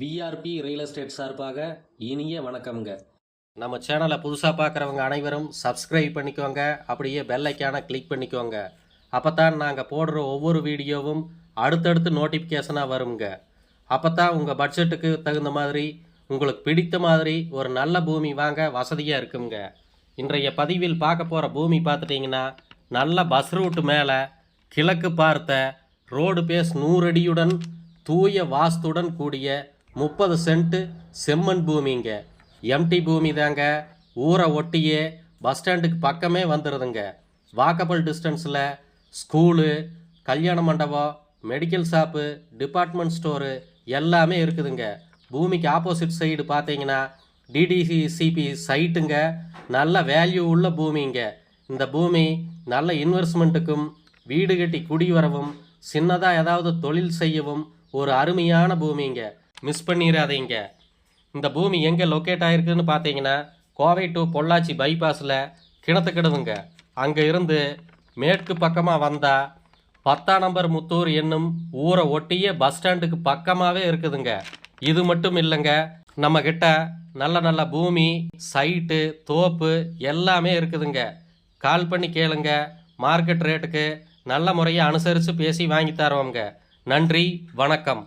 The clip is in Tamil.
விஆர்பி ரியல் எஸ்டேட் சார்பாக இனிய வணக்கம்ங்க. நம்ம சேனலை புதுசாக பார்க்குறவங்க அனைவரும் சப்ஸ்கிரைப் பண்ணிக்கோங்க. அப்படியே பெல் ஐக்கானை கிளிக் பண்ணிக்கோங்க. அப்போ தான் நாங்கள் போடுற ஒவ்வொரு வீடியோவும் அடுத்தடுத்து நோட்டிஃபிகேஷனாக வருங்க. அப்போ தான் உங்கள் பட்ஜெட்டுக்கு தகுந்த மாதிரி உங்களுக்கு பிடித்த மாதிரி ஒரு நல்ல பூமி வாங்க வசதியாக இருக்குங்க. இன்றைய பதிவில் பார்க்க போகிற பூமி பார்த்துட்டிங்கன்னா நல்ல பஸ் ரூட்டு மேலே கிழக்கு பார்த்த ரோடு பேஸ் 100 அடியுடன் தூய வாஸ்துடன் கூடிய 30 சென்ட் செம்மண் பூமிங்க. எம்டி பூமி தாங்க. ஊரை ஒட்டியே பஸ் ஸ்டாண்டுக்கு பக்கமே வந்துடுதுங்க. வாக்கபிள் டிஸ்டன்ஸில் ஸ்கூலு, கல்யாண மண்டபம், மெடிக்கல் ஷாப்பு, டிபார்ட்மெண்ட் ஸ்டோரு எல்லாமே இருக்குதுங்க. பூமிக்கு ஆப்போசிட் சைடு பார்த்தீங்கன்னா டிடிசிபி சைட்டுங்க. நல்ல வேல்யூ உள்ள பூமிங்க. இந்த பூமி நல்ல இன்வெஸ்ட்மெண்ட்டுக்கும் வீடு கட்டி குடிவரவும் சின்னதாக ஏதாவது தொழில் செய்யவும் ஒரு அருமையான பூமிங்க. மிஸ் பண்ணிடாதீங்க. இந்த பூமி எங்கே லொக்கேட் ஆகிருக்குன்னு பார்த்தீங்கன்னா கோவை டு பொள்ளாச்சி பைபாஸில் கிணத்துக்கிடுவுங்க. அங்கே இருந்து மேற்கு பக்கமாக வந்தால் 10ஆம் நம்பர் முத்தூர் என்னும் ஊரை ஒட்டிய பஸ் ஸ்டாண்டுக்கு பக்கமாகவே இருக்குதுங்க. இது மட்டும் இல்லைங்க, நம்மக்கிட்ட நல்ல நல்ல பூமி, சைட்டு, தோப்பு எல்லாமே இருக்குதுங்க. கால் பண்ணி கேளுங்க. மார்க்கெட் ரேட்டுக்கு நல்ல முறையை அனுசரித்து பேசி வாங்கி தரோங்க. நன்றி, வணக்கம்.